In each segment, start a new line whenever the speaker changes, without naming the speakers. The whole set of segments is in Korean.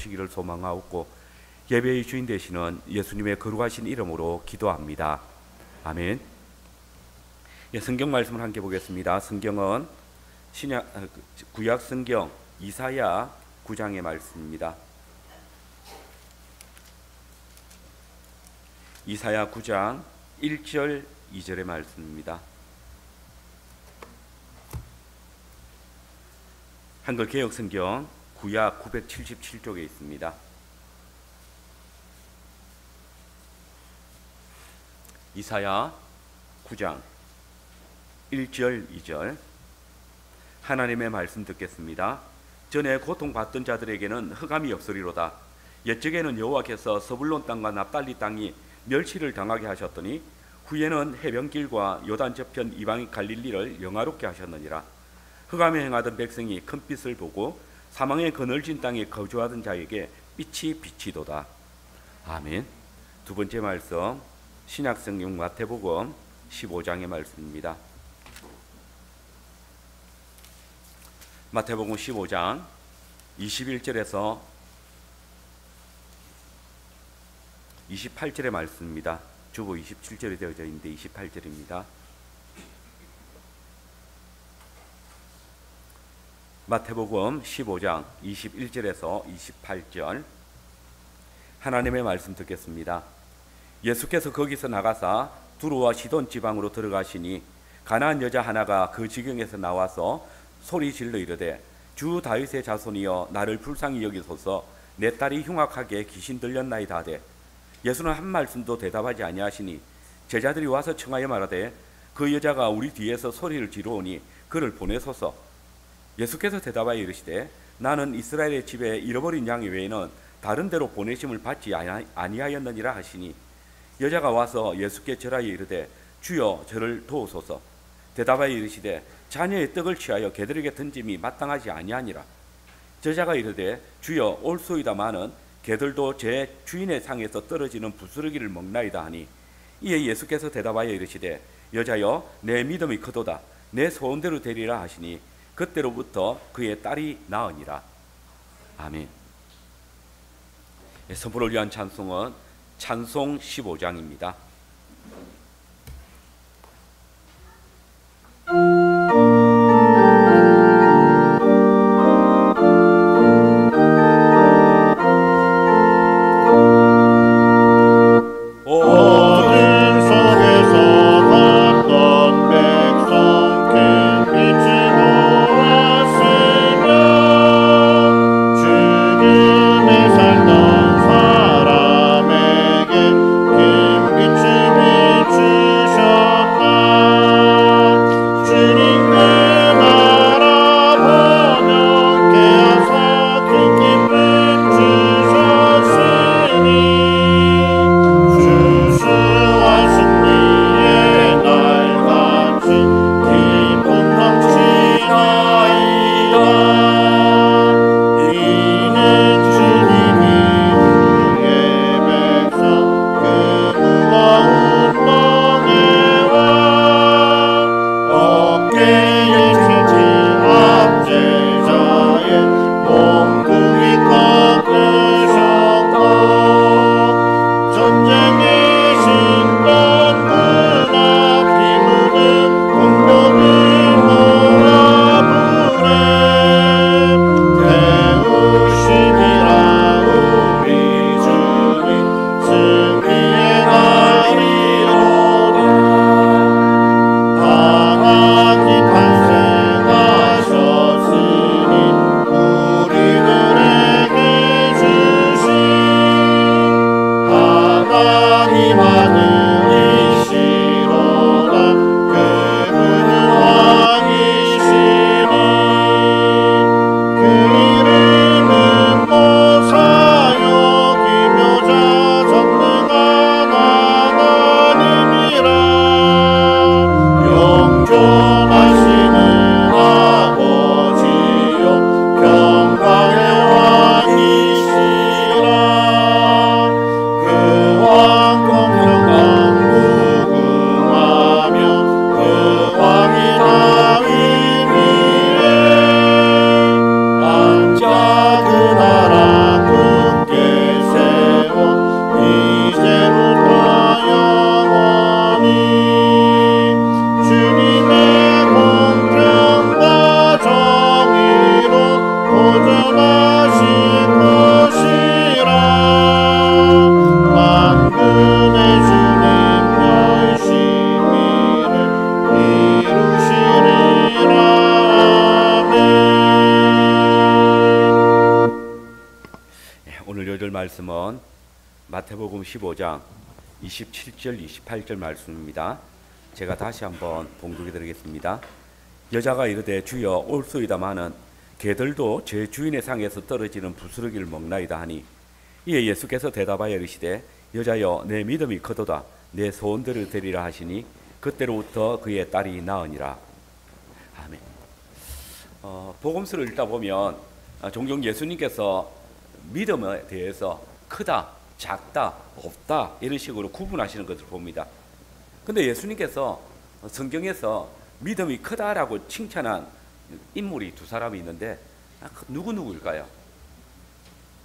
오시기를 소망하옵고 예배의 주인 되시는 예수님의 거룩하신 이름으로 기도합니다. 아멘. 예, 성경 말씀을 함께 보겠습니다. 성경은 구약 성경 이사야 9장의 말씀입니다. 이사야 9장 1절 2절의 말씀입니다. 한글 개역 성경 구약 977쪽에 있습니다. 이사야 9장 1절 2절 하나님의 말씀 듣겠습니다. 전에 고통받던 자들에게는 흑암이 없으리로다. 옛적에는 여호와께서 서불론 땅과 납달리 땅이 멸시를 당하게 하셨더니 후에는 해변길과 요단 저편 이방인 갈릴리를 영화롭게 하셨느니라. 흑암에 행하던 백성이 큰 빛을 보고 사망의 그늘진 땅에 거주하던 자에게 빛이 비치도다. 아멘. 두 번째 말씀 신약성경 마태복음 15장의 말씀입니다. 마태복음 15장 21절에서 28절의 말씀입니다. 주보 27절이 되어져 있는데 28절입니다. 마태복음 15장 21절에서 28절 하나님의 말씀 듣겠습니다. 예수께서 거기서 나가사 두로와 시돈 지방으로 들어가시니 가나안 여자 하나가 그 지경에서 나와서 소리 질러 이르되 주 다윗의 자손이여 나를 불쌍히 여기소서 내 딸이 흉악하게 귀신 들렸나이다 하되 예수는 한 말씀도 대답하지 아니하시니 제자들이 와서 청하여 말하되 그 여자가 우리 뒤에서 소리를 지르오니 그를 보내소서. 예수께서 대답하여 이르시되 나는 이스라엘의 집에 잃어버린 양 외에는 다른 데로 보내심을 받지 아니하였느니라 하시니 여자가 와서 예수께 절하여 이르되 주여 저를 도우소서. 대답하여 이르시되 자녀의 떡을 취하여 개들에게 던짐이 마땅하지 아니하니라. 저자가 이르되 주여 올소이다마는 개들도 제 주인의 상에서 떨어지는 부스러기를 먹나이다 하니 이에 예수께서 대답하여 이르시되 여자여 내 믿음이 크도다 내 소원대로 되리라 하시니 그때로부터 그의 딸이 나으니라. 아멘. 선포를 위한 찬송은 찬송 15장입니다.
사람에게 큰 빛이 비추
오늘 요절 말씀은 마태복음 15장 27절 28절 말씀입니다. 제가 다시 한번 봉독해 드리겠습니다. 여자가 이르되 주여 올소이다마는 개들도 제 주인의 상에서 떨어지는 부스러기를 먹나이다 하니 이에 예수께서 대답하여 이르시되 여자여 내 믿음이 크도다 내 소원대로 되리라 하시니 그때로부터 그의 딸이 나으니라. 아멘. 복음서를 읽다 보면 종종 예수님께서 믿음에 대해서 크다, 작다, 없다 이런 식으로 구분하시는 것을 봅니다. 근데 예수님께서 성경에서 믿음이 크다라고 칭찬한 인물이 두 사람이 있는데 누구일까요?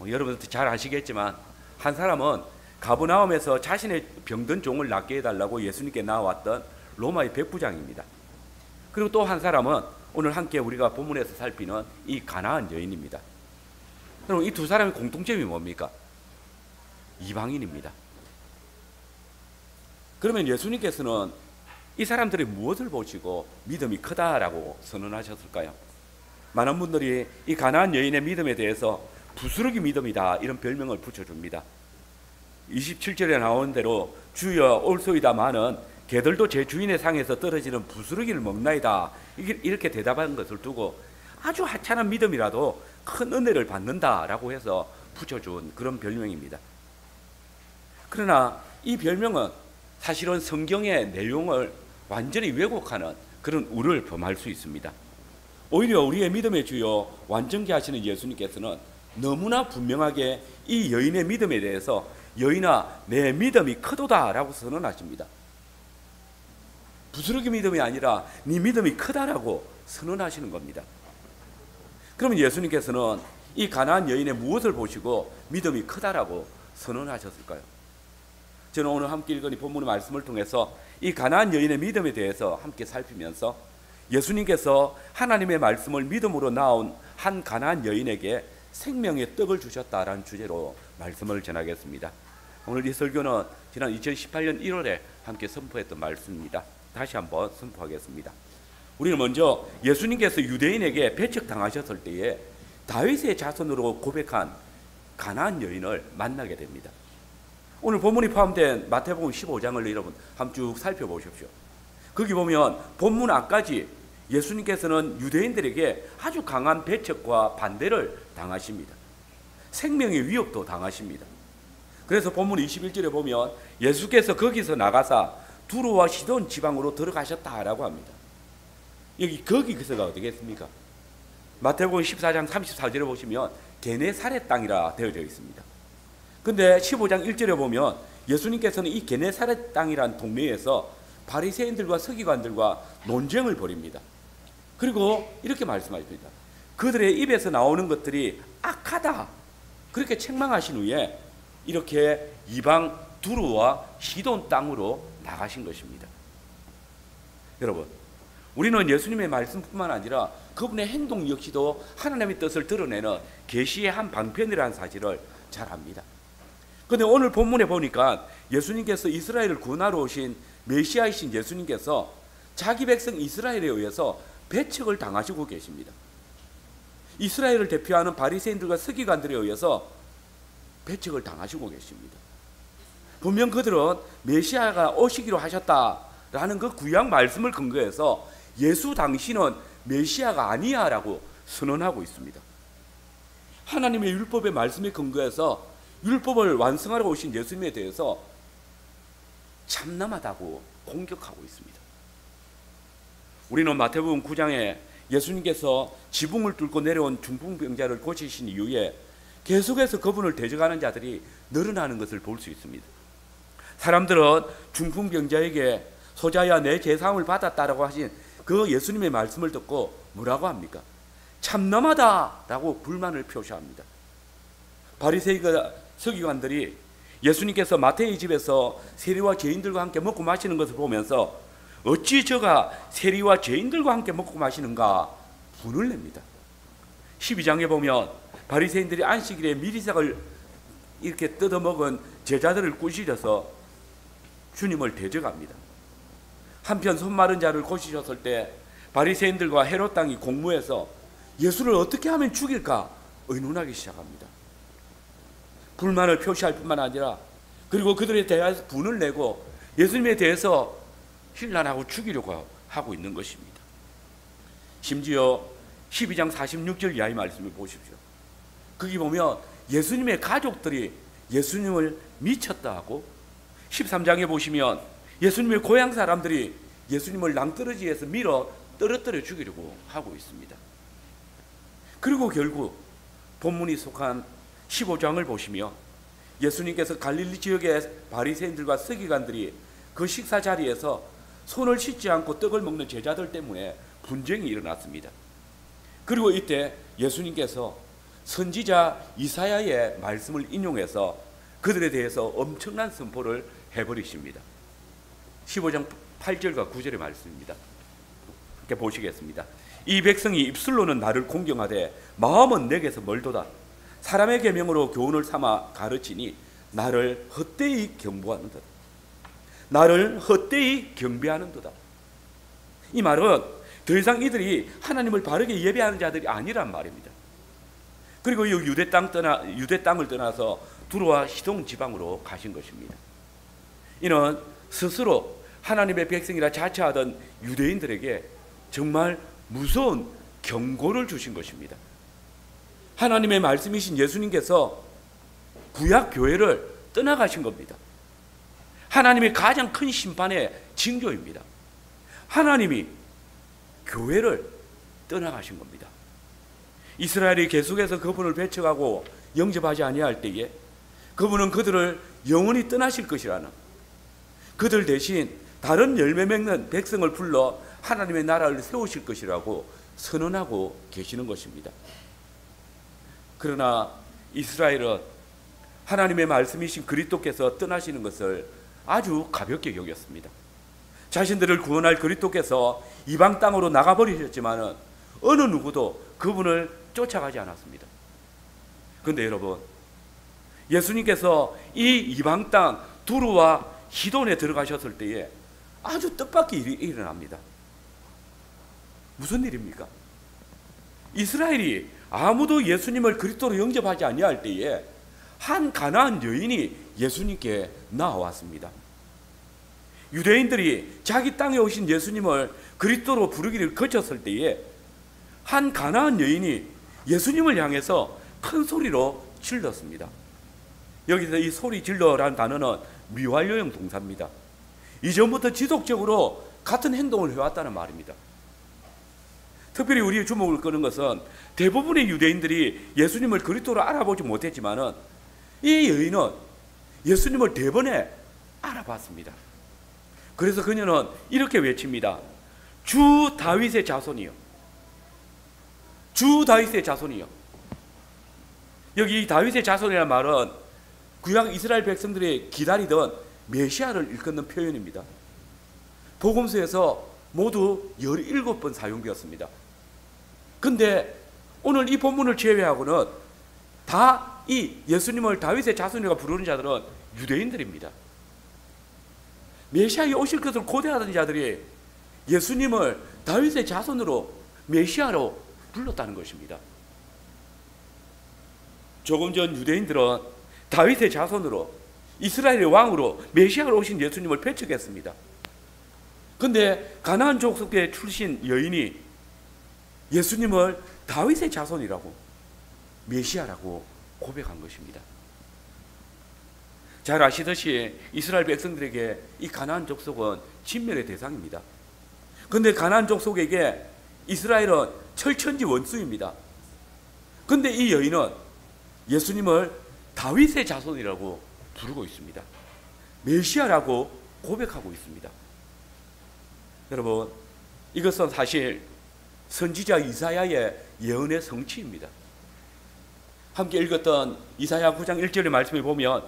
여러분들 잘 아시겠지만 한 사람은 가버나움에서 자신의 병든 종을 낫게 해달라고 예수님께 나왔던 로마의 백부장입니다. 그리고 또 한 사람은 오늘 함께 우리가 본문에서 살피는 이 가나안 여인입니다. 그럼 이 두 사람의 공통점이 뭡니까? 이방인입니다. 그러면 예수님께서는 이 사람들이 무엇을 보시고 믿음이 크다라고 선언하셨을까요? 많은 분들이 이 가나안 여인의 믿음에 대해서 부스러기 믿음이다 이런 별명을 붙여줍니다. 27절에 나온 대로 주여 올소이다마는 개들도 제 주인의 상에서 떨어지는 부스러기를 먹나이다 이렇게 대답한 것을 두고 아주 하찮은 믿음이라도 큰 은혜를 받는다라고 해서 붙여준 그런 별명입니다. 그러나 이 별명은 사실은 성경의 내용을 완전히 왜곡하는 그런 우를 범할 수 있습니다. 오히려 우리의 믿음의 주요 완전케 하시는 예수님께서는 너무나 분명하게 이 여인의 믿음에 대해서 여인아 내 믿음이 크도다라고 선언하십니다. 부스러기 믿음이 아니라 네 믿음이 크다라고 선언하시는 겁니다. 그러면 예수님께서는 이 가나안 여인의 무엇을 보시고 믿음이 크다라고 선언하셨을까요? 저는 오늘 함께 읽은 이 본문의 말씀을 통해서 이 가나안 여인의 믿음에 대해서 함께 살피면서 예수님께서 하나님의 말씀을 믿음으로 나온 한 가나안 여인에게 생명의 떡을 주셨다라는 주제로 말씀을 전하겠습니다. 오늘 이 설교는 지난 2018년 1월에 함께 선포했던 말씀입니다. 다시 한번 선포하겠습니다. 우리는 먼저 예수님께서 유대인에게 배척당하셨을 때에 다윗의 자손으로 고백한 가나안 여인을 만나게 됩니다. 오늘 본문이 포함된 마태복음 15장을 여러분 한번 쭉 살펴보십시오. 거기 보면 본문 앞까지 예수님께서는 유대인들에게 아주 강한 배척과 반대를 당하십니다. 생명의 위협도 당하십니다. 그래서 본문 21절에 보면 예수께서 거기서 나가사 두로와 시돈 지방으로 들어가셨다라고 합니다. 거기서가 어디겠습니까? 마태복음 14장 34절에 보시면 게네사렛 땅이라 되어져 있습니다. 근데 15장 1절에 보면 예수님께서는 이 게네사렛 땅이란 동네에서 바리새인들과 서기관들과 논쟁을 벌입니다. 그리고 이렇게 말씀하십니다. 그들의 입에서 나오는 것들이 악하다 그렇게 책망하신 후에 이렇게 이방 두루와 시돈 땅으로 나가신 것입니다. 여러분, 우리는 예수님의 말씀뿐만 아니라 그분의 행동 역시도 하나님의 뜻을 드러내는 계시의 한 방편이라는 사실을 잘 압니다. 그런데 오늘 본문에 보니까 예수님께서 이스라엘을 구원하러 오신 메시아이신 예수님께서 자기 백성 이스라엘에 의해서 배척을 당하시고 계십니다. 이스라엘을 대표하는 바리새인들과 서기관들에 의해서 배척을 당하시고 계십니다. 분명 그들은 메시아가 오시기로 하셨다라는 그 구약 말씀을 근거해서 예수 당신은 메시아가 아니야 라고 선언하고 있습니다. 하나님의 율법의 말씀에 근거해서 율법을 완성하러 오신 예수님에 대해서 참남하다고 공격하고 있습니다. 우리는 마태복음 9장에 예수님께서 지붕을 뚫고 내려온 중풍병자를 고치신 이후에 계속해서 그분을 대적하는 자들이 늘어나는 것을 볼 수 있습니다. 사람들은 중풍병자에게 소자야 내 제사함을 받았다라고 하신 그 예수님의 말씀을 듣고 뭐라고 합니까? 참남하다라고 불만을 표시합니다. 바리새인과 서기관들이 예수님께서 마태의 집에서 세리와 죄인들과 함께 먹고 마시는 것을 보면서 어찌 저가 세리와 죄인들과 함께 먹고 마시는가 분을 냅니다. 12장에 보면 바리새인들이 안식일에 미리삭을 이렇게 뜯어먹은 제자들을 꾸짖어서 주님을 대적합니다. 한편 손마른 자를 고치셨을 때 바리새인들과 헤롯 당이 공모해서 예수를 어떻게 하면 죽일까 의논하기 시작합니다. 불만을 표시할 뿐만 아니라 그리고 그들에 대해서 분을 내고 예수님에 대해서 힐난하고 죽이려고 하고 있는 것입니다. 심지어 12장 46절 이하의 말씀을 보십시오. 거기 보면 예수님의 가족들이 예수님을 미쳤다 하고 13장에 보시면 예수님의 고향 사람들이 예수님을 낭떠러지에서 밀어 떨어뜨려 죽이려고 하고 있습니다. 그리고 결국 본문이 속한 15장을 보시면 예수님께서 갈릴리 지역의 바리새인들과 서기관들이 그 식사 자리에서 손을 씻지 않고 떡을 먹는 제자들 때문에 분쟁이 일어났습니다. 그리고 이때 예수님께서 선지자 이사야의 말씀을 인용해서 그들에 대해서 엄청난 선포를 해버리십니다. 15장 8절과 9절의 말씀입니다. 이렇게 보시겠습니다. 이 백성이 입술로는 나를 공경하되 마음은 내게서 멀도다. 사람의 계명으로 교훈을 삼아 가르치니 나를 헛되이 경보하는도다. 나를 헛되이 경배하는도다. 이 말은 더 이상 이들이 하나님을 바르게 예배하는 자들이 아니란 말입니다. 그리고 이 유대 땅을 떠나서 두로와 시돈 지방으로 가신 것입니다. 이는 스스로 하나님의 백성이라 자처하던 유대인들에게 정말 무서운 경고를 주신 것입니다. 하나님의 말씀이신 예수님께서 구약 교회를 떠나가신 겁니다. 하나님의 가장 큰 심판의 징조입니다. 하나님이 교회를 떠나가신 겁니다. 이스라엘이 계속해서 그분을 배척하고 영접하지 아니할 때에 그분은 그들을 영원히 떠나실 것이라는, 그들 대신 다른 열매 맺는 백성을 불러 하나님의 나라를 세우실 것이라고 선언하고 계시는 것입니다. 그러나 이스라엘은 하나님의 말씀이신 그리스도께서 떠나시는 것을 아주 가볍게 여겼습니다. 자신들을 구원할 그리스도께서 이방 땅으로 나가버리셨지만 어느 누구도 그분을 쫓아가지 않았습니다. 그런데 여러분, 예수님께서 이 이방 땅 두루와 시돈에 들어가셨을 때에 아주 뜻밖의 일이 일어납니다. 무슨 일입니까? 이스라엘이 아무도 예수님을 그리스도로 영접하지 아니할 때에 한 가나안 여인이 예수님께 나왔습니다. 유대인들이 자기 땅에 오신 예수님을 그리스도로 부르기를 거쳤을 때에 한 가나안 여인이 예수님을 향해서 큰 소리로 질렀습니다. 여기서 이 소리 질러라는 단어는 미완료형 동사입니다. 이전부터 지속적으로 같은 행동을 해왔다는 말입니다. 특별히 우리의 주목을 끄는 것은 대부분의 유대인들이 예수님을 그리스도로 알아보지 못했지만 이 여인은 예수님을 대번에 알아봤습니다. 그래서 그녀는 이렇게 외칩니다. 주 다윗의 자손이요. 주 다윗의 자손이요. 여기 다윗의 자손이라는 말은 구약 이스라엘 백성들이 기다리던 메시아를 일컫는 표현입니다. 복음서에서 모두 17번 사용되었습니다. 근데 오늘 이 본문을 제외하고는 다 이 예수님을 다윗의 자손이라고 부르는 자들은 유대인들입니다. 메시아에 오실 것을 고대하던 자들이 예수님을 다윗의 자손으로 메시아로 불렀다는 것입니다. 조금 전 유대인들은 다윗의 자손으로 이스라엘의 왕으로 메시아로 오신 예수님을 배척했습니다. 그런데 가나안 족속의 출신 여인이 예수님을 다윗의 자손이라고, 메시아라고 고백한 것입니다. 잘 아시듯이 이스라엘 백성들에게 이 가나안 족속은 진멸의 대상입니다. 그런데 가나안 족속에게 이스라엘은 철천지 원수입니다. 그런데 이 여인은 예수님을 다윗의 자손이라고 부르고 있습니다. 메시아라고 고백하고 있습니다. 여러분, 이것은 사실 선지자 이사야의 예언의 성취입니다. 함께 읽었던 이사야 9장 1절의 말씀을 보면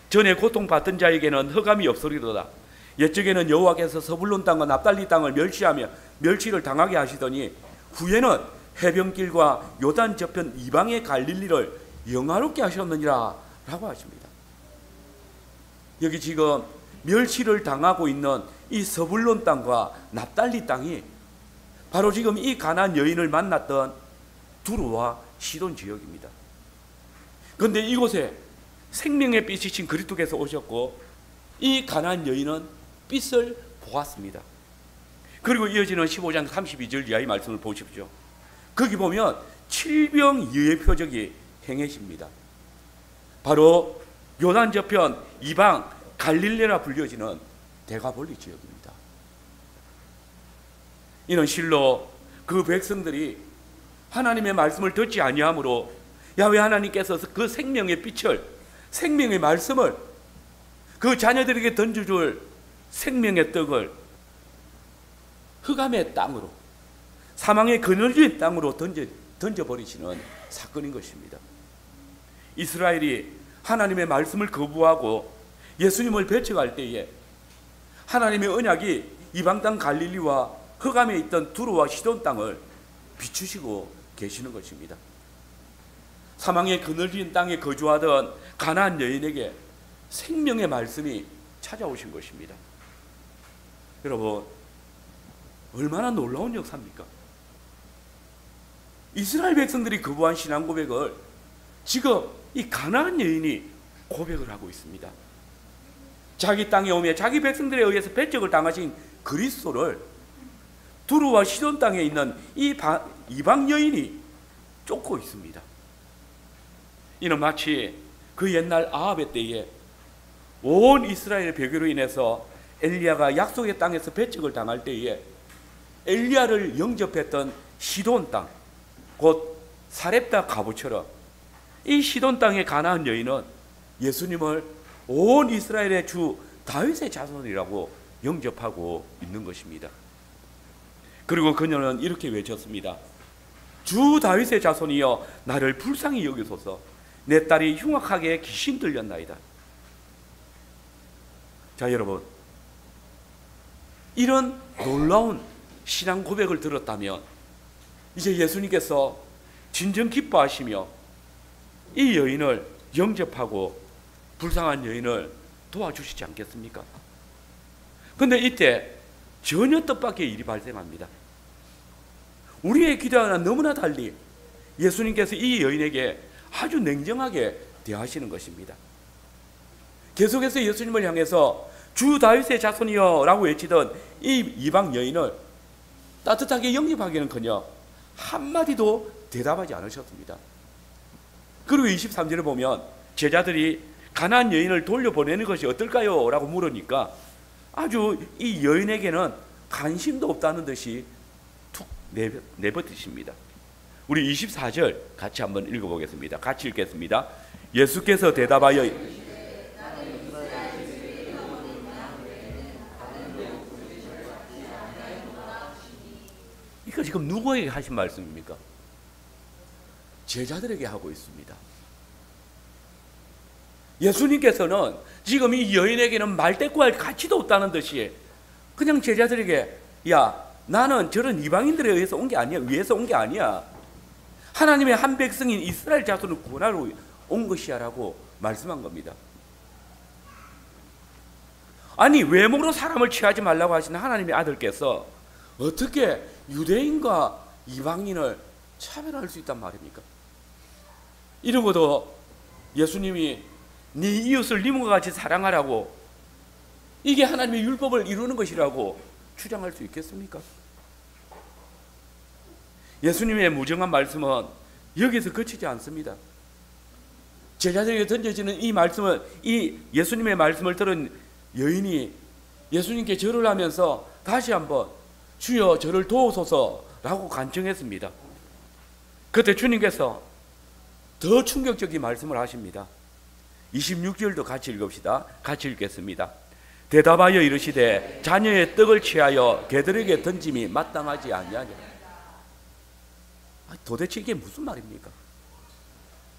전에 고통받던 자에게는 흑암이 없으리로다. 옛적에는 여호와께서 서불론 땅과 납달리 땅을 멸시하며 멸시를 당하게 하시더니 후에는 해변길과 요단 저편 이방의 갈릴리를 영화롭게 하셨느니라 라고 하십니다. 여기 지금 멸시를 당하고 있는 이 서불론 땅과 납달리 땅이 바로 지금 이 가나안 여인을 만났던 두루와 시돈 지역입니다. 그런데 이곳에 생명의 빛이신 그리스도께서 오셨고 이 가나안 여인은 빛을 보았습니다. 그리고 이어지는 15장 32절 이하의 말씀을 보십시오. 거기 보면 칠병이의 표적이 행해집니다. 바로 요단 저편 이방 갈릴레라 불려지는 데가볼리 지역입니다. 이는 실로 그 백성들이 하나님의 말씀을 듣지 아니하므로 야훼 하나님께서 그 생명의 빛을, 생명의 말씀을, 그 자녀들에게 던져줄 생명의 떡을 흑암의 땅으로, 사망의 그늘진 땅으로 던져버리시는 사건인 것입니다. 이스라엘이 하나님의 말씀을 거부하고 예수님을 배척할 때에 하나님의 언약이 이방 땅 갈릴리와 흑암에 있던 두로와 시돈 땅을 비추시고 계시는 것입니다. 사망의 그늘진 땅에 거주하던 가나안 여인에게 생명의 말씀이 찾아오신 것입니다. 여러분, 얼마나 놀라운 역사입니까? 이스라엘 백성들이 거부한 신앙 고백을 지금 이 가나안 여인이 고백을 하고 있습니다. 자기 땅에 오며 자기 백성들에 의해서 배척을 당하신 그리스도를 두루와 시돈 땅에 있는 이 이방 여인이 쫓고 있습니다. 이는 마치 그 옛날 아합의 때에 온 이스라엘 배교로 인해서 엘리야가 약속의 땅에서 배척을 당할 때에 엘리야를 영접했던 시돈 땅, 곧 사렙다 가부처럼 이 시돈 땅의 가나안 여인은 예수님을 온 이스라엘의 주 다윗의 자손이라고 영접하고 있는 것입니다. 그리고 그녀는 이렇게 외쳤습니다. 주 다윗의 자손이여 나를 불쌍히 여기소서. 내 딸이 흉악하게 귀신 들렸나이다. 자, 여러분, 이런 놀라운 신앙 고백을 들었다면 이제 예수님께서 진정 기뻐하시며 이 여인을 영접하고 불쌍한 여인을 도와주시지 않겠습니까? 그런데 이때 전혀 뜻밖의 일이 발생합니다. 우리의 기대와는 너무나 달리 예수님께서 이 여인에게 아주 냉정하게 대하시는 것입니다. 계속해서 예수님을 향해서 주 다윗의 자손이여 라고 외치던 이 이방 여인을 따뜻하게 영접하기는커녕 한마디도 대답하지 않으셨습니다. 그리고 23절을 보면 제자들이 가나안 여인을 돌려보내는 것이 어떨까요? 라고 물으니까 아주 이 여인에게는 관심도 없다는 듯이 툭 내버리십니다. 우리 24절 같이 한번 읽어보겠습니다. 같이 읽겠습니다. 예수께서 대답하여 이거 지금 누구에게 하신 말씀입니까? 제자들에게 하고 있습니다. 예수님께서는 지금 이 여인에게는 말대꾸할 가치도 없다는 듯이 그냥 제자들에게 야, 나는 저런 이방인들에 의해서 온 게 아니야. 위해서 온 게 아니야. 하나님의 한 백성인 이스라엘 자손을 구원하러 온 것이야 라고 말씀한 겁니다. 아니, 외모로 사람을 취하지 말라고 하시는 하나님의 아들께서 어떻게 유대인과 이방인을 차별할 수 있단 말입니까? 이러고도 예수님이 네 이웃을 네 몸과 같이 사랑하라고, 이게 하나님의 율법을 이루는 것이라고 주장할 수 있겠습니까? 예수님의 무정한 말씀은 여기서 그치지 않습니다. 제자들에게 던져지는 이 말씀은, 이 예수님의 말씀을 들은 여인이 예수님께 절을 하면서 다시 한번 주여 저를 도우소서라고 간청했습니다. 그때 주님께서 더 충격적인 말씀을 하십니다. 26절도 같이 읽읍시다. 같이 읽겠습니다. 대답하여 이르시되 자녀의 떡을 취하여 개들에게 던짐이 마땅하지 아니하냐. 도대체 이게 무슨 말입니까?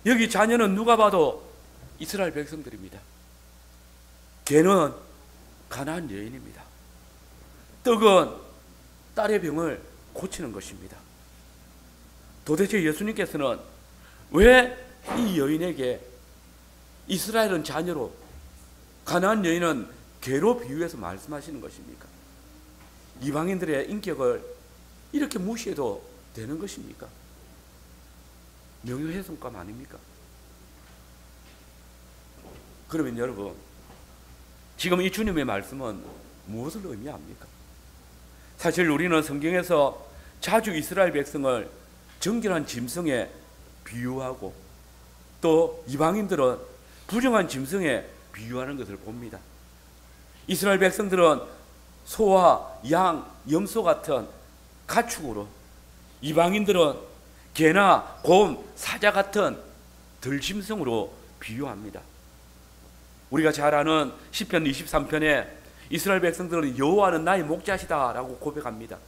여기 자녀는 누가 봐도 이스라엘 백성들입니다. 개는 가나안 여인입니다. 떡은 딸의 병을 고치는 것입니다. 도대체 예수님께서는 왜 이 여인에게 이스라엘은 자녀로, 가나안 여인은 개로 비유해서 말씀하시는 것입니까? 이방인들의 인격을 이렇게 무시해도 되는 것입니까? 명예훼손감 아닙니까? 그러면 여러분, 지금 이 주님의 말씀은 무엇을 의미합니까? 사실 우리는 성경에서 자주 이스라엘 백성을 정결한 짐승에 비유하고 또 이방인들은 부정한 짐승에 비유하는 것을 봅니다. 이스라엘 백성들은 소와 양, 염소 같은 가축으로, 이방인들은 개나 곰, 사자 같은 들짐승으로 비유합니다. 우리가 잘 아는 시편 23편에 이스라엘 백성들은 여호와는 나의 목자시다라고 고백합니다.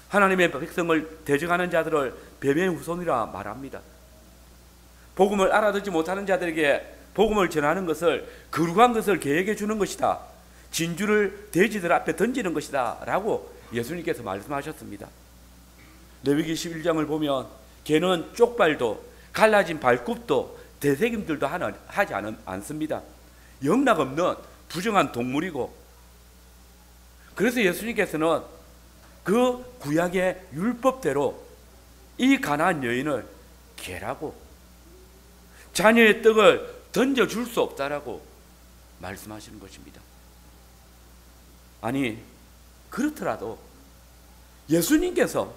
하나님의 백성을 대적하는 자들을 뱀의 후손이라 말합니다. 복음을 알아듣지 못하는 자들에게 복음을 전하는 것을 거룩한 것을 계획해 주는 것이다, 진주를 돼지들 앞에 던지는 것이다 라고 예수님께서 말씀하셨습니다. 레위기 11장을 보면 개는 쪽발도 갈라진 발굽도 되새김들도 하지 않습니다. 영락없는 부정한 동물이고, 그래서 예수님께서는 그 구약의 율법대로 이 가나안 여인을 개라고, 자녀의 떡을 던져줄 수 없다라고 말씀하시는 것입니다. 아니, 그렇더라도 예수님께서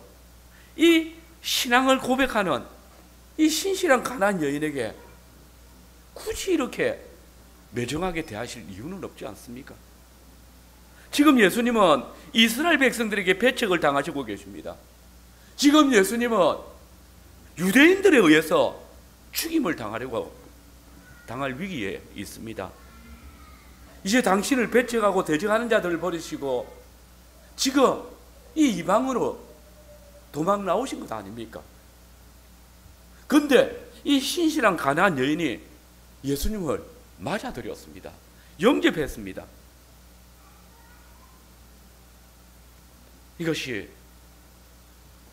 이 신앙을 고백하는 이 신실한 가나안 여인에게 굳이 이렇게 매정하게 대하실 이유는 없지 않습니까? 지금 예수님은 이스라엘 백성들에게 배척을 당하시고 계십니다. 지금 예수님은 유대인들에 의해서 죽임을 당할 위기에 있습니다. 이제 당신을 배척하고 대적하는 자들을 버리시고 지금 이 이방으로 도망 나오신 것 아닙니까? 그런데 이 신실한 가나안 여인이 예수님을 맞아들였습니다. 영접했습니다. 이것이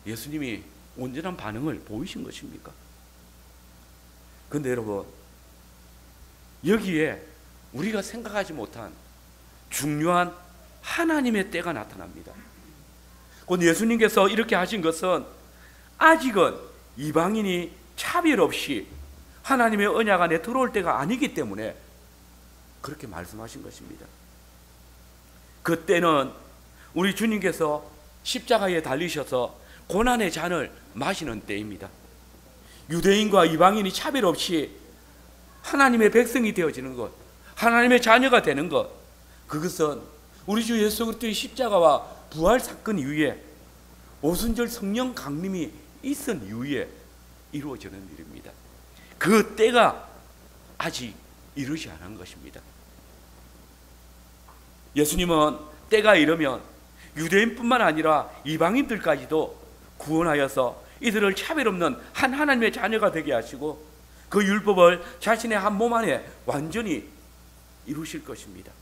예수님이 온전한 반응을 보이신 것입니까? 그런데 여러분, 여기에 우리가 생각하지 못한 중요한 하나님의 때가 나타납니다. 곧 예수님께서 이렇게 하신 것은 아직은 이방인이 차별 없이 하나님의 언약 안에 들어올 때가 아니기 때문에 그렇게 말씀하신 것입니다. 그때는 우리 주님께서 십자가에 달리셔서 고난의 잔을 마시는 때입니다. 유대인과 이방인이 차별 없이 하나님의 백성이 되어지는 것, 하나님의 자녀가 되는 것, 그것은 우리 주 예수 그리스도의 십자가와 부활 사건 이후에 오순절 성령 강림이 있은 이후에 이루어지는 일입니다. 그 때가 아직 이르지 않은 것입니다. 예수님은 때가 이르면 유대인뿐만 아니라 이방인들까지도 구원하여서 이들을 차별 없는 한 하나님의 자녀가 되게 하시고 그 율법을 자신의 한 몸 안에 완전히 이루실 것입니다.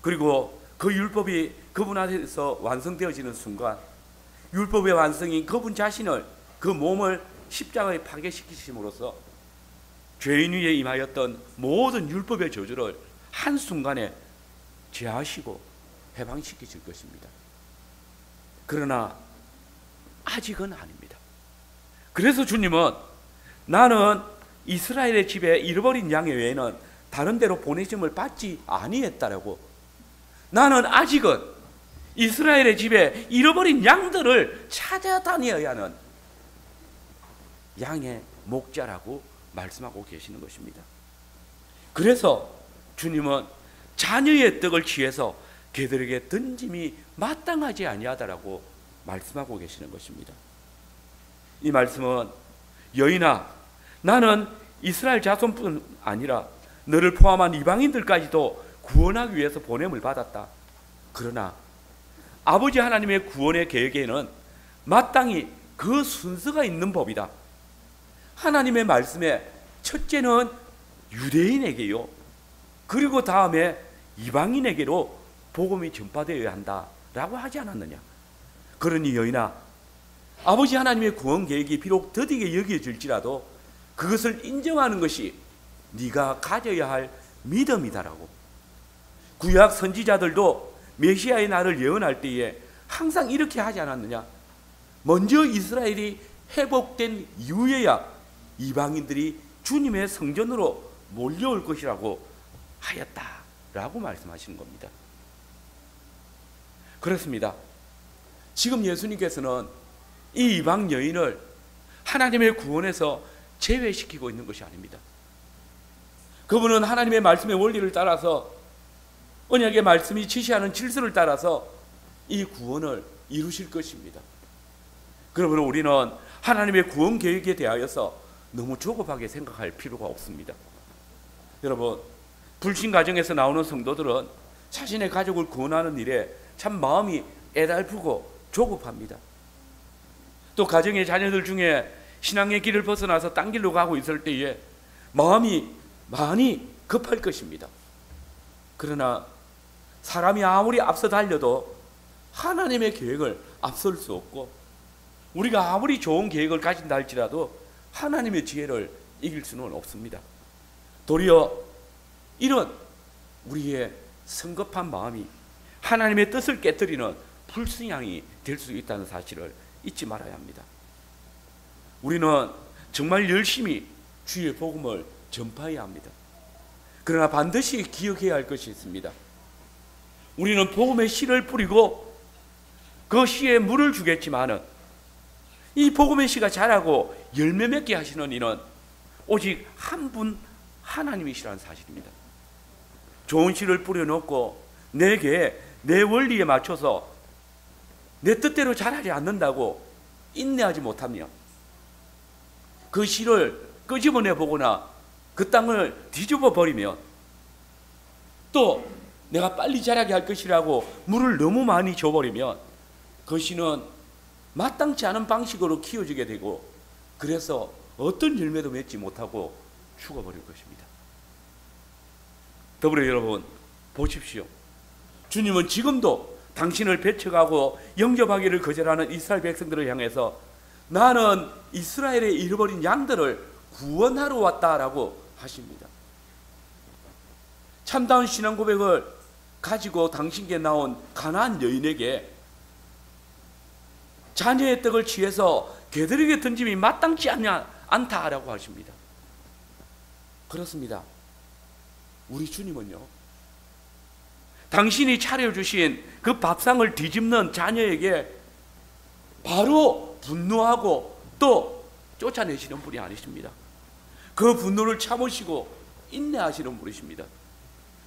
그리고 그 율법이 그분 안에서 완성되어지는 순간 율법의 완성인 그분 자신을, 그 몸을 십자가에 파괴시키심으로써 죄인 위에 임하였던 모든 율법의 저주를 한순간에 제하시고 해방시키실 것입니다. 그러나 아직은 아닙니다. 그래서 주님은 나는 이스라엘의 집에 잃어버린 양 외에는 다른 데로 보내심을 받지 아니했다라고, 나는 아직은 이스라엘의 집에 잃어버린 양들을 찾아다녀야 하는 양의 목자라고 말씀하고 계시는 것입니다. 그래서 주님은 자녀의 떡을 취해서 그들에게 던짐이 마땅하지 아니하다라고 말씀하고 계시는 것입니다. 이 말씀은 여인아, 나는 이스라엘 자손뿐 아니라 너를 포함한 이방인들까지도 구원하기 위해서 보냄을 받았다. 그러나 아버지 하나님의 구원의 계획에는 마땅히 그 순서가 있는 법이다. 하나님의 말씀에 첫째는 유대인에게요, 그리고 다음에 이방인에게로 복음이 전파되어야 한다라고 하지 않았느냐. 그러니 여인아, 아버지 하나님의 구원 계획이 비록 더디게 여겨질지라도 그것을 인정하는 것이 네가 가져야 할 믿음이다라고. 구약 선지자들도 메시아의 날을 예언할 때에 항상 이렇게 하지 않았느냐. 먼저 이스라엘이 회복된 이후에야 이방인들이 주님의 성전으로 몰려올 것이라고 하였다라고 말씀하시는 겁니다. 그렇습니다. 지금 예수님께서는 이 이방 여인을 하나님의 구원에서 제외시키고 있는 것이 아닙니다. 그분은 하나님의 말씀의 원리를 따라서, 언약의 말씀이 지시하는 질서를 따라서 이 구원을 이루실 것입니다. 그러므로 우리는 하나님의 구원 계획에 대하여서 너무 조급하게 생각할 필요가 없습니다. 여러분, 불신 가정에서 나오는 성도들은 자신의 가족을 구원하는 일에 참 마음이 애달프고 조급합니다. 또 가정의 자녀들 중에 신앙의 길을 벗어나서 딴 길로 가고 있을 때에 마음이 많이 급할 것입니다. 그러나 사람이 아무리 앞서 달려도 하나님의 계획을 앞설 수 없고, 우리가 아무리 좋은 계획을 가진다 할지라도 하나님의 지혜를 이길 수는 없습니다. 도리어 이런 우리의 성급한 마음이 하나님의 뜻을 깨뜨리는 불순향이 될 수 있다는 사실을 잊지 말아야 합니다. 우리는 정말 열심히 주의 복음을 전파해야 합니다. 그러나 반드시 기억해야 할 것이 있습니다. 우리는 복음의 씨를 뿌리고 그 씨에 물을 주겠지만은 이 복음의 씨가 자라고 열매 맺게 하시는 이는 오직 한 분 하나님이시라는 사실입니다. 좋은 씨를 뿌려놓고 내게 내 원리에 맞춰서 내 뜻대로 자라지 않는다고 인내하지 못하며 그 씨를 끄집어내 보거나 그 땅을 뒤집어 버리면, 또 내가 빨리 자라게 할 것이라고 물을 너무 많이 줘버리면 그 씨는 마땅치 않은 방식으로 키워지게 되고, 그래서 어떤 열매도 맺지 못하고 죽어버릴 것입니다. 더불어 여러분 보십시오. 주님은 지금도 당신을 배척하고 영접하기를 거절하는 이스라엘 백성들을 향해서 나는 이스라엘의 잃어버린 양들을 구원하러 왔다라고 하십니다. 참다운 신앙 고백을 가지고 당신께 나온 가나안 여인에게 자녀의 떡을 취해서 개들에게 던짐이 마땅치 않다라고 하십니다. 그렇습니다. 우리 주님은요, 당신이 차려주신 그 밥상을 뒤집는 자녀에게 바로 분노하고 또 쫓아내시는 분이 아니십니다. 그 분노를 참으시고 인내하시는 분이십니다.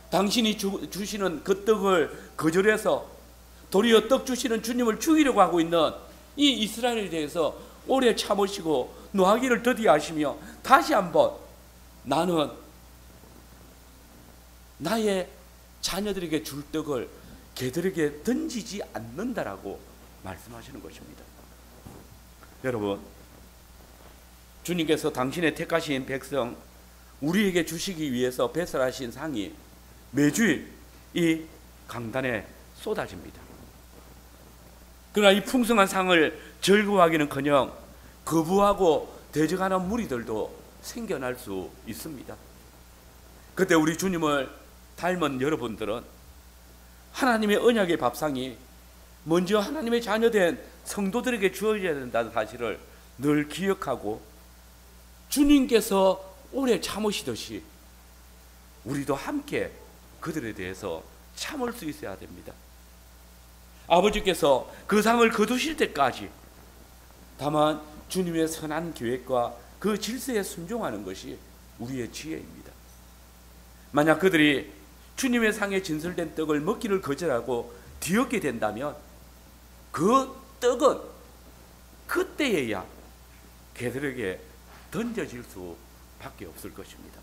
당신이 주시는 그 떡을 거절해서 도리어 떡 주시는 주님을 죽이려고 하고 있는 이 이스라엘에 대해서 오래 참으시고 노하기를 더디하시며 다시 한번 나는 나의 자녀들에게 줄 떡을 개들에게 던지지 않는다라고 말씀하시는 것입니다. 여러분, 주님께서 당신의 택하신 백성 우리에게 주시기 위해서 배설하신 상이 매주일 이 강단에 쏟아집니다. 그러나 이 풍성한 상을 즐거워하기는커녕 거부하고 대적하는 무리들도 생겨날 수 있습니다. 그때 우리 주님을 닮은 여러분들은 하나님의 언약의 밥상이 먼저 하나님의 자녀된 성도들에게 주어져야 된다는 사실을 늘 기억하고, 주님께서 오래 참으시듯이 우리도 함께 그들에 대해서 참을 수 있어야 됩니다. 아버지께서 그 상을 거두실 때까지 다만 주님의 선한 계획과 그 질서에 순종하는 것이 우리의 지혜입니다. 만약 그들이 주님의 상에 진설된 떡을 먹기를 거절하고 뒤엎게 된다면 그 떡은 그때에야 개들에게 던져질 수밖에 없을 것입니다.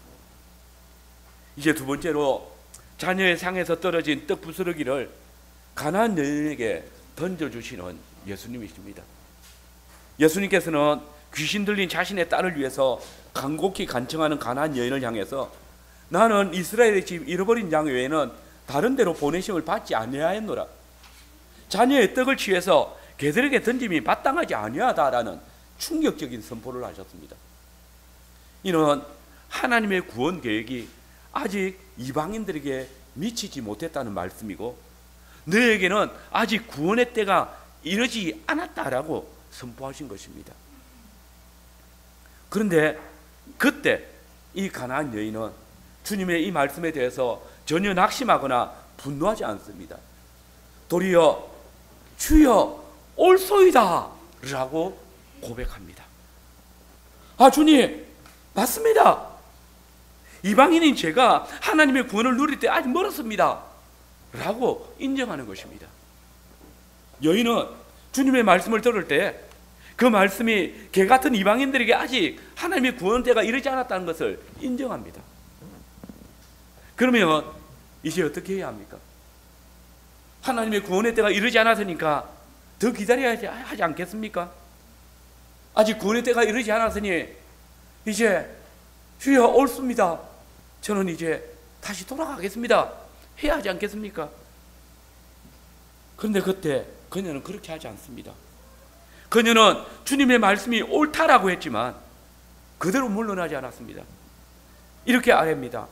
이제 두 번째로 자녀의 상에서 떨어진 떡 부스러기를 가나안 여인에게 던져주시는 예수님이십니다. 예수님께서는 귀신 들린 자신의 딸을 위해서 간곡히 간청하는 가나안 여인을 향해서 나는 이스라엘의 집 잃어버린 양 외에는 다른 데로 보내심을 받지 아니하였노라. 자녀의 떡을 취해서 개들에게 던짐이 마땅하지 아니하다라는 충격적인 선포를 하셨습니다. 이는 하나님의 구원 계획이 아직 이방인들에게 미치지 못했다는 말씀이고, 너에게는 아직 구원의 때가 이르지 않았다라고 선포하신 것입니다. 그런데 그때 이 가나안 여인은 주님의 이 말씀에 대해서 전혀 낙심하거나 분노하지 않습니다. 도리어 주여 올소이다 라고 고백합니다. 아, 주님 맞습니다. 이방인인 제가 하나님의 구원을 누릴 때 아직 멀었습니다 라고 인정하는 것입니다. 여인은 주님의 말씀을 들을 때 그 말씀이 개 같은 이방인들에게 아직 하나님의 구원 때가 이르지 않았다는 것을 인정합니다. 그러면 이제 어떻게 해야 합니까? 하나님의 구원의 때가 이르지 않았으니까 더 기다려야 하지 않겠습니까? 아직 구원의 때가 이르지 않았으니 이제 주여 옳습니다, 저는 이제 다시 돌아가겠습니다 해야 하지 않겠습니까? 그런데 그때 그녀는 그렇게 하지 않습니다. 그녀는 주님의 말씀이 옳다라고 했지만 그대로 물러나지 않았습니다. 이렇게 아뢰입니다.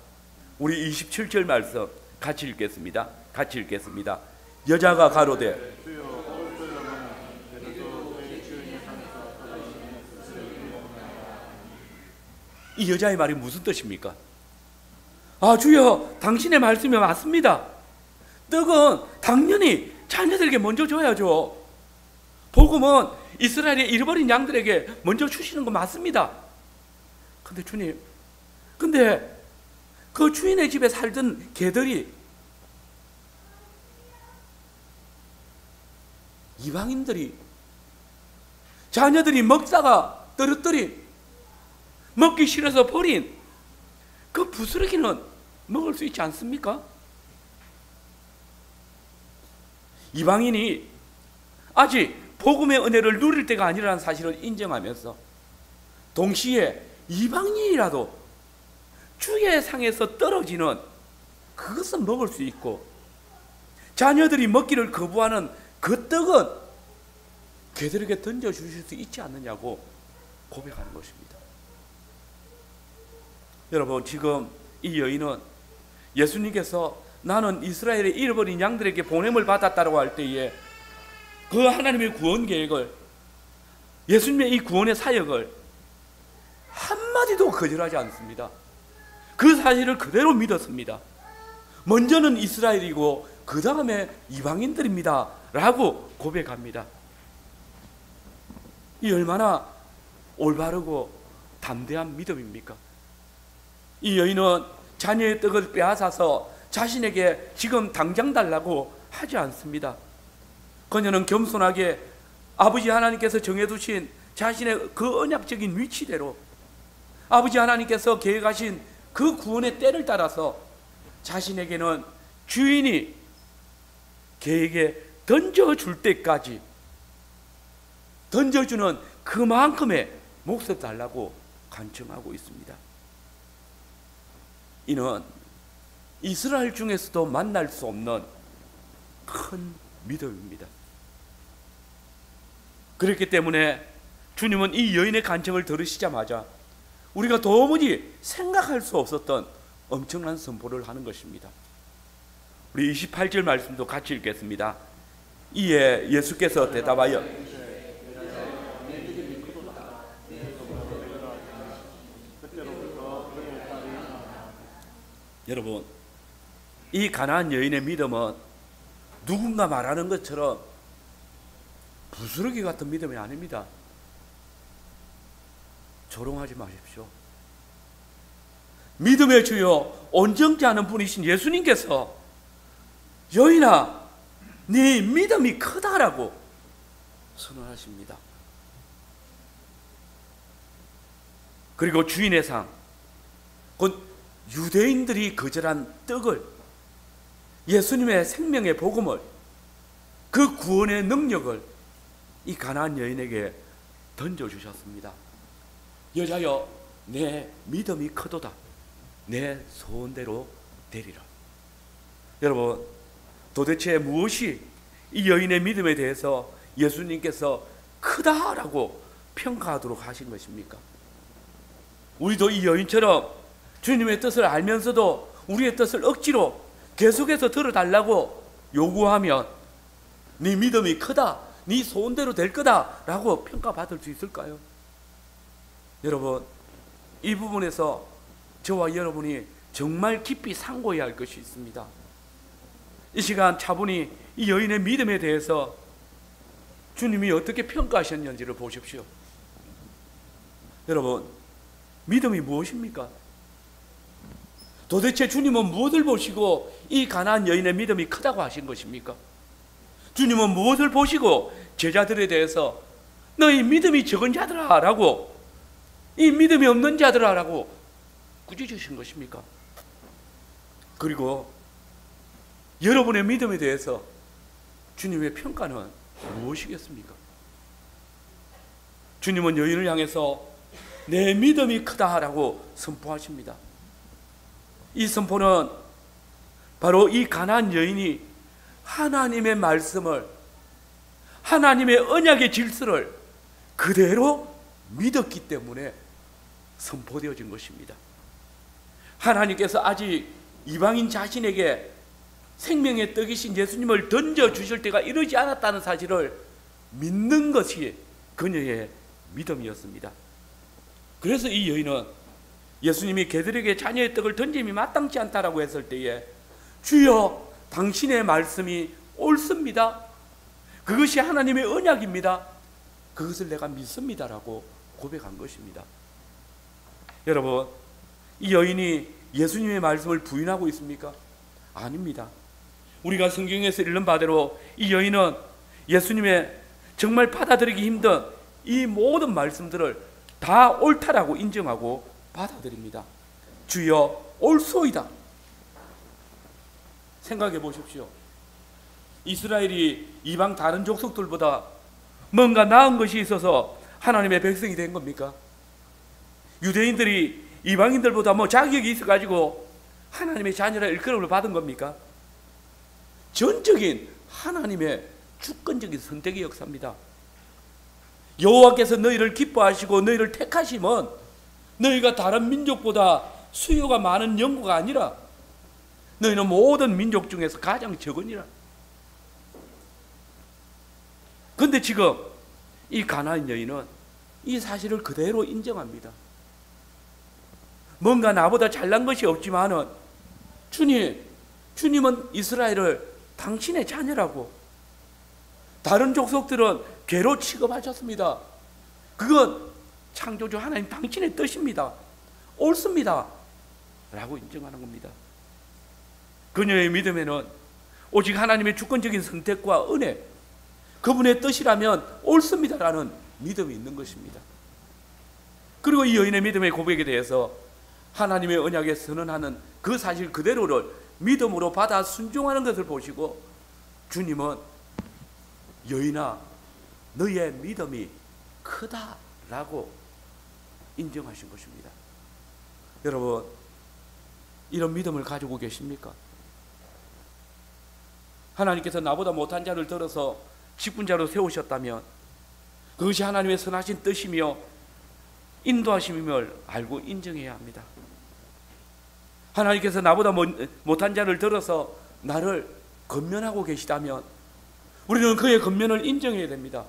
우리 27절 말씀 같이 읽겠습니다. 같이 읽겠습니다. 여자가 가로되 이 여자의 말이 무슨 뜻입니까? 아, 주여 당신의 말씀이 맞습니다. 떡은 당연히 자녀들에게 먼저 줘야죠. 복음은 이스라엘의 잃어버린 양들에게 먼저 주시는 거 맞습니다. 근데 주님, 근데 그 주인의 집에 살던 개들이 이방인들이 자녀들이 먹다가 떨어뜨린 먹기 싫어서 버린 그 부스러기는 먹을 수 있지 않습니까? 이방인이 아직 복음의 은혜를 누릴 때가 아니라는 사실을 인정하면서 동시에 이방인이라도 주의 상에서 떨어지는 그것은 먹을 수 있고 자녀들이 먹기를 거부하는 그 떡은 개들에게 던져주실 수 있지 않느냐고 고백하는 것입니다. 여러분, 지금 이 여인은 예수님께서 나는 이스라엘의 잃어버린 양들에게 보냄을 받았다고 할 때에 그 하나님의 구원 계획을, 예수님의 이 구원의 사역을 한마디도 거절하지 않습니다. 그 사실을 그대로 믿었습니다. 먼저는 이스라엘이고 그 다음에 이방인들입니다 라고 고백합니다. 이 얼마나 올바르고 담대한 믿음입니까? 이 여인은 자녀의 떡을 빼앗아서 자신에게 지금 당장 달라고 하지 않습니다. 그녀는 겸손하게 아버지 하나님께서 정해두신 자신의 그 언약적인 위치대로 아버지 하나님께서 계획하신 그 구원의 때를 따라서 자신에게는 주인이 개에게 던져줄 때까지 던져주는 그만큼의 몫을 달라고 간청하고 있습니다. 이는 이스라엘 중에서도 만날 수 없는 큰 믿음입니다. 그렇기 때문에 주님은 이 여인의 간청을 들으시자마자 우리가 도무지 생각할 수 없었던 엄청난 선포를 하는 것입니다. 우리 28절 말씀도 같이 읽겠습니다. 이에 예수께서 대답하여 여러분, 이 가나안 여인의 믿음은 누군가 말하는 것처럼 부스러기 같은 믿음이 아닙니다. 조롱하지 마십시오. 믿음의 주요 온전치 않은 분이신 예수님께서 여인아, 네 믿음이 크다라고 선언하십니다. 그리고 주인의 상, 곧 유대인들이 거절한 떡을, 예수님의 생명의 복음을, 그 구원의 능력을 이 가나안 여인에게 던져주셨습니다. 여자여, 내 믿음이 크도다. 내 소원대로 되리라. 여러분, 도대체 무엇이 이 여인의 믿음에 대해서 예수님께서 크다라고 평가하도록 하신 것입니까? 우리도 이 여인처럼 주님의 뜻을 알면서도 우리의 뜻을 억지로 계속해서 들어달라고 요구하면 네 믿음이 크다, 네 소원대로 될 거다 라고 평가받을 수 있을까요? 여러분, 이 부분에서 저와 여러분이 정말 깊이 상고해야 할 것이 있습니다. 이 시간 차분히 이 여인의 믿음에 대해서 주님이 어떻게 평가하셨는지를 보십시오. 여러분, 믿음이 무엇입니까? 도대체 주님은 무엇을 보시고 이 가난한 여인의 믿음이 크다고 하신 것입니까? 주님은 무엇을 보시고 제자들에 대해서 너희 믿음이 적은 자들아 라고, 이 믿음이 없는 자들아 라고 꾸짖으신 것입니까? 그리고 여러분의 믿음에 대해서 주님의 평가는 무엇이겠습니까? 주님은 여인을 향해서 내 믿음이 크다라고 선포하십니다. 이 선포는 바로 이 가난한 여인이 하나님의 말씀을, 하나님의 언약의 질서를 그대로 믿었기 때문에 선포되어진 것입니다. 하나님께서 아직 이방인 자신에게 생명의 떡이신 예수님을 던져주실 때가 이르지 않았다는 사실을 믿는 것이 그녀의 믿음이었습니다. 그래서 이 여인은 예수님이 그들에게 자녀의 떡을 던짐이 마땅치 않다라고 했을 때에 주여 당신의 말씀이 옳습니다. 그것이 하나님의 언약입니다. 그것을 내가 믿습니다라고 고백한 것입니다. 여러분, 이 여인이 예수님의 말씀을 부인하고 있습니까? 아닙니다. 우리가 성경에서 읽는 바대로 이 여인은 예수님의 정말 받아들이기 힘든 이 모든 말씀들을 다 옳다라고 인정하고 받아들입니다. 주여 옳소이다. 생각해 보십시오. 이스라엘이 이방 다른 족속들보다 뭔가 나은 것이 있어서 하나님의 백성이 된 겁니까? 유대인들이 이방인들보다 자격이 있어가지고 하나님의 자녀라 일컬음을 받은 겁니까? 전적인 하나님의 주권적인 선택의 역사입니다. 여호와께서 너희를 기뻐하시고 너희를 택하심은 너희가 다른 민족보다 수요가 많은 연고가 아니라 너희는 모든 민족 중에서 가장 적으니라. 그런데 지금 이 가나안 여인은 이 사실을 그대로 인정합니다. 뭔가 나보다 잘난 것이 없지만은 주님은 이스라엘을 당신의 자녀라고, 다른 족속들은 괴로 취급하셨습니다. 그건 창조주 하나님 당신의 뜻입니다. 옳습니다 라고 인정하는 겁니다. 그녀의 믿음에는 오직 하나님의 주권적인 선택과 은혜, 그분의 뜻이라면 옳습니다라는 믿음이 있는 것입니다. 그리고 이 여인의 믿음의 고백에 대해서 하나님의 언약에 선언하는 그 사실 그대로를 믿음으로 받아 순종하는 것을 보시고 주님은 여인아 너의 믿음이 크다라고 인정하신 것입니다. 여러분, 이런 믿음을 가지고 계십니까? 하나님께서 나보다 못한 자를 들어서 직분자로 세우셨다면 그것이 하나님의 선하신 뜻이며 인도하심임을 알고 인정해야 합니다. 하나님께서 나보다 못한 자를 들어서 나를 건면하고 계시다면 우리는 그의 건면을 인정해야 됩니다.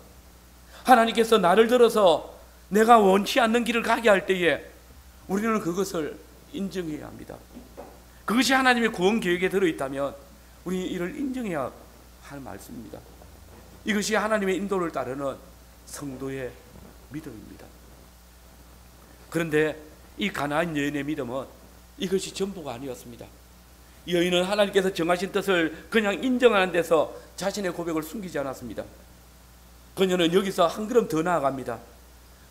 하나님께서 나를 들어서 내가 원치 않는 길을 가게 할 때에 우리는 그것을 인정해야 합니다. 그것이 하나님의 구원 계획에 들어있다면 우리는 이를 인정해야 할 말씀입니다. 이것이 하나님의 인도를 따르는 성도의 믿음입니다. 그런데 이 가나안 여인의 믿음은 이것이 전부가 아니었습니다. 이 여인은 하나님께서 정하신 뜻을 그냥 인정하는 데서 자신의 고백을 숨기지 않았습니다. 그녀는 여기서 한 걸음 더 나아갑니다.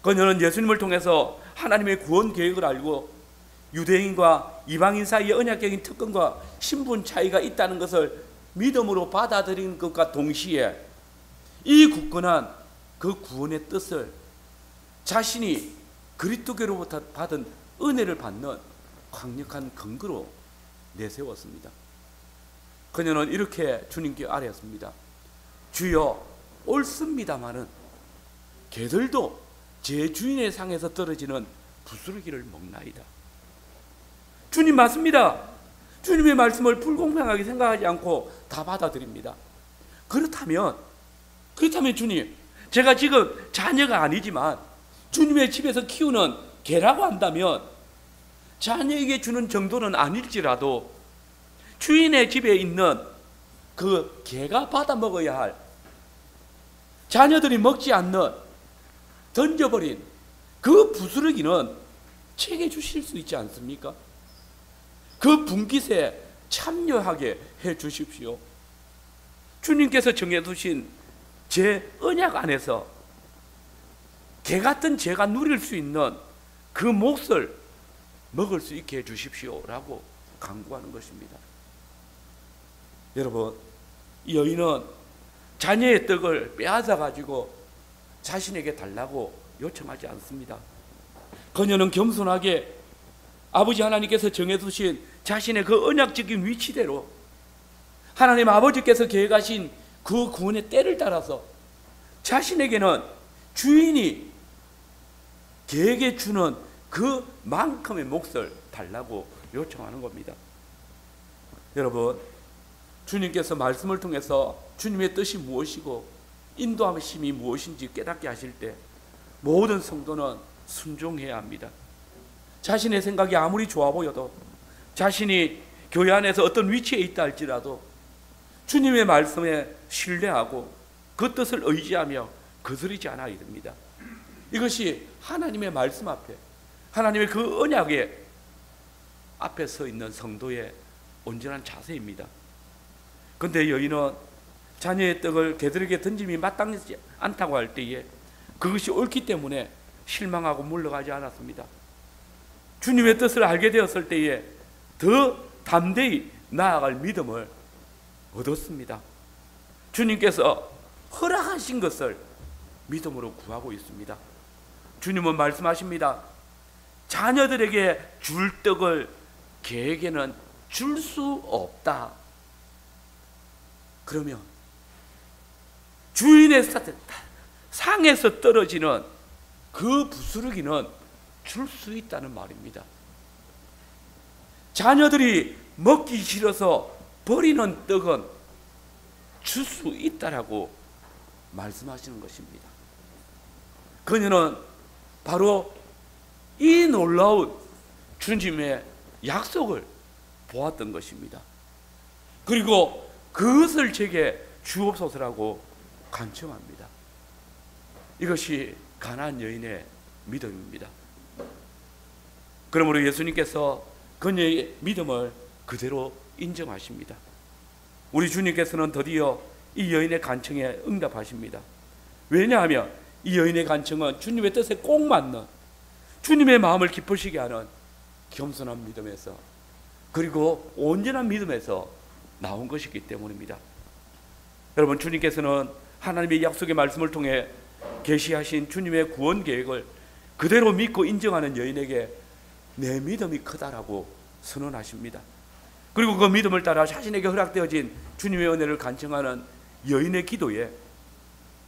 그녀는 예수님을 통해서 하나님의 구원 계획을 알고 유대인과 이방인 사이의 언약적인 특권과 신분 차이가 있다는 것을 믿음으로 받아들인 것과 동시에 이 굳건한 그 구원의 뜻을 자신이 그리스도께로부터 받은 은혜를 받는 강력한 근거로 내세웠습니다. 그녀는 이렇게 주님께 아뢰었습니다. 주여 옳습니다마는 개들도 제 주인의 상에서 떨어지는 부스러기를 먹나이다. 주님 맞습니다. 주님의 말씀을 불공평하게 생각하지 않고 다 받아들입니다. 그렇다면 주님, 제가 지금 자녀가 아니지만 주님의 집에서 키우는 개라고 한다면 자녀에게 주는 정도는 아닐지라도 주인의 집에 있는 그 개가 받아 먹어야 할, 자녀들이 먹지 않는, 던져버린 그 부스러기는 책해 주실 수 있지 않습니까? 그 분깃에 참여하게 해 주십시오. 주님께서 정해두신 제 언약 안에서 개 같은 제가 누릴 수 있는 그 몫을 먹을 수 있게 해 주십시오라고 간구하는 것입니다. 여러분, 이 여인은 자녀의 떡을 빼앗아 가지고 자신에게 달라고 요청하지 않습니다. 그녀는 겸손하게 아버지 하나님께서 정해두신 자신의 그 언약적인 위치대로 하나님 아버지께서 계획하신 그 구원의 때를 따라서 자신에게는 주인이 개에게 주는 그만큼의 몫을 달라고 요청하는 겁니다. 여러분, 주님께서 말씀을 통해서 주님의 뜻이 무엇이고 인도하심이 무엇인지 깨닫게 하실 때 모든 성도는 순종해야 합니다. 자신의 생각이 아무리 좋아 보여도, 자신이 교회 안에서 어떤 위치에 있다 할지라도 주님의 말씀에 신뢰하고 그 뜻을 의지하며 거스르지 않아야 됩니다. 이것이 하나님의 말씀 앞에, 하나님의 그 언약의 앞에 서 있는 성도의 온전한 자세입니다. 그런데 여인은 자녀의 떡을 개들에게 던짐이 마땅하지 않다고 할 때에 그것이 옳기 때문에 실망하고 물러가지 않았습니다. 주님의 뜻을 알게 되었을 때에 더 담대히 나아갈 믿음을 얻었습니다. 주님께서 허락하신 것을 믿음으로 구하고 있습니다. 주님은 말씀하십니다. 자녀들에게 줄 떡을 개에게는 줄 수 없다. 그러면 주인의 상에서 떨어지는 그 부스러기는 줄 수 있다는 말입니다. 자녀들이 먹기 싫어서 버리는 떡은 줄 수 있다라고 말씀하시는 것입니다. 그녀는 바로 이 놀라운 주님의 약속을 보았던 것입니다. 그리고 그것을 제게 주옵소서라고 간청합니다. 이것이 가나안 여인의 믿음입니다. 그러므로 예수님께서 그녀의 믿음을 그대로 인정하십니다. 우리 주님께서는 드디어 이 여인의 간청에 응답하십니다. 왜냐하면 이 여인의 간청은 주님의 뜻에 꼭 맞는, 주님의 마음을 기쁘시게 하는 겸손한 믿음에서, 그리고 온전한 믿음에서 나온 것이기 때문입니다. 여러분, 주님께서는 하나님의 약속의 말씀을 통해 계시하신 주님의 구원 계획을 그대로 믿고 인정하는 여인에게 내 믿음이 크다라고 선언하십니다. 그리고 그 믿음을 따라 자신에게 허락되어진 주님의 은혜를 간청하는 여인의 기도에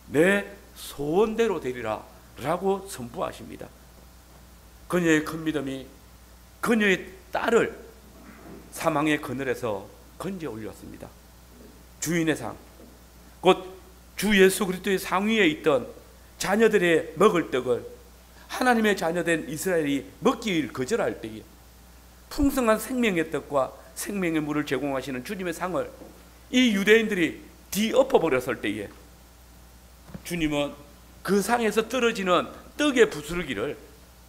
내 소원대로 되리라 라고 선포하십니다. 그녀의 큰 믿음이 그녀의 딸을 사망의 그늘에서 건져 올렸습니다. 주인의 상, 곧 주 예수 그리스도의 상위에 있던 자녀들의 먹을 떡을 하나님의 자녀된 이스라엘이 먹기를 거절할 때에 풍성한 생명의 떡과 생명의 물을 제공하시는 주님의 상을 이 유대인들이 뒤엎어버렸을 때에 주님은 그 상에서 떨어지는 떡의 부스러기를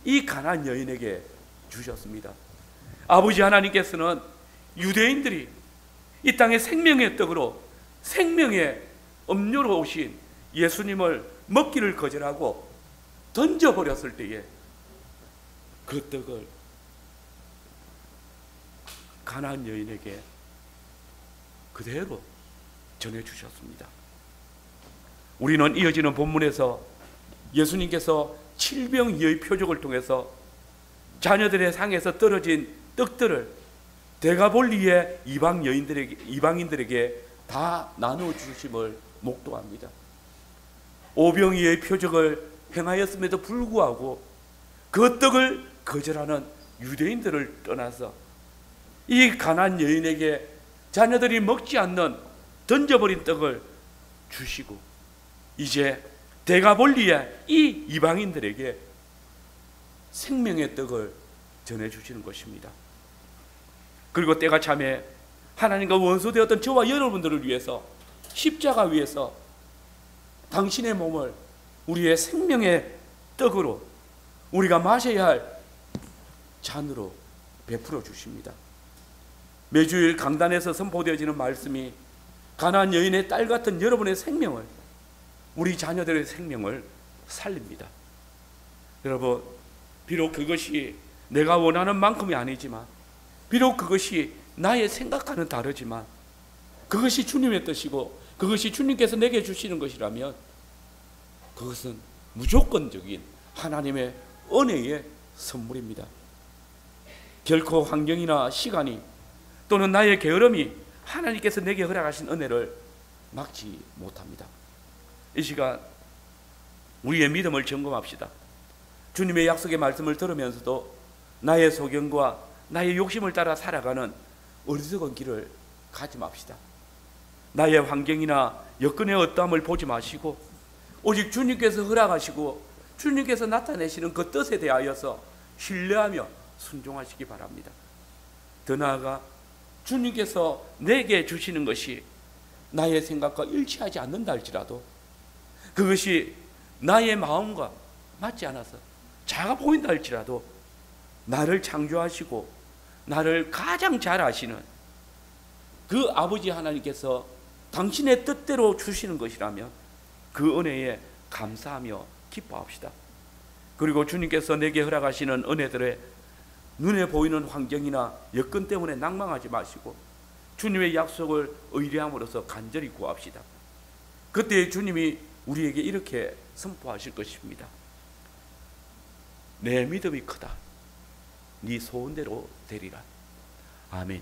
이 가나안 여인에게 주셨습니다. 아버지 하나님께서는 유대인들이 이 땅의 생명의 떡으로, 생명의 음료로 오신 예수님을 먹기를 거절하고 던져버렸을 때에 그 떡을 가나안 여인에게 그대로 전해주셨습니다. 우리는 이어지는 본문에서 예수님께서 칠병이의 표적을 통해서 자녀들의 상에서 떨어진 떡들을 데가볼리의 이방인들에게 다 나눠주심을 목도합니다. 오병이의 표적을 행하였음에도 불구하고 그 떡을 거절하는 유대인들을 떠나서 이 가나안 여인에게 자녀들이 먹지 않는 던져버린 떡을 주시고 이제 데가볼리의 이 이방인들에게 생명의 떡을 전해주시는 것입니다. 그리고 때가 참에 하나님과 원수되었던 저와 여러분들을 위해서 십자가 위에서 당신의 몸을 우리의 생명의 떡으로 우리가 마셔야 할 잔으로 베풀어 주십니다. 매주일 강단에서 선포되어지는 말씀이 가나안 여인의 딸 같은 여러분의 생명을, 우리 자녀들의 생명을 살립니다. 여러분, 비록 그것이 내가 원하는 만큼이 아니지만, 비록 그것이 나의 생각과는 다르지만, 그것이 주님의 뜻이고 그것이 주님께서 내게 주시는 것이라면 그것은 무조건적인 하나님의 은혜의 선물입니다. 결코 환경이나 시간이 또는 나의 게으름이 하나님께서 내게 허락하신 은혜를 막지 못합니다. 이 시간 우리의 믿음을 점검합시다. 주님의 약속의 말씀을 들으면서도 나의 소견과 나의 욕심을 따라 살아가는 어리석은 길을 가지 맙시다. 나의 환경이나 여건의 어떠함을 보지 마시고 오직 주님께서 허락하시고 주님께서 나타내시는 그 뜻에 대하여서 신뢰하며 순종하시기 바랍니다. 더 나아가 주님께서 내게 주시는 것이 나의 생각과 일치하지 않는다 할지라도, 그것이 나의 마음과 맞지 않아서 작아 보인다 할지라도, 나를 창조하시고 나를 가장 잘 아시는 그 아버지 하나님께서 당신의 뜻대로 주시는 것이라면 그 은혜에 감사하며 기뻐합시다. 그리고 주님께서 내게 허락하시는 은혜들의 눈에 보이는 환경이나 여건 때문에 낭망하지 마시고 주님의 약속을 의뢰함으로써 간절히 구합시다. 그때 주님이 우리에게 이렇게 선포하실 것입니다. 내 믿음이 크다. 네 소원대로 되리라. 아멘.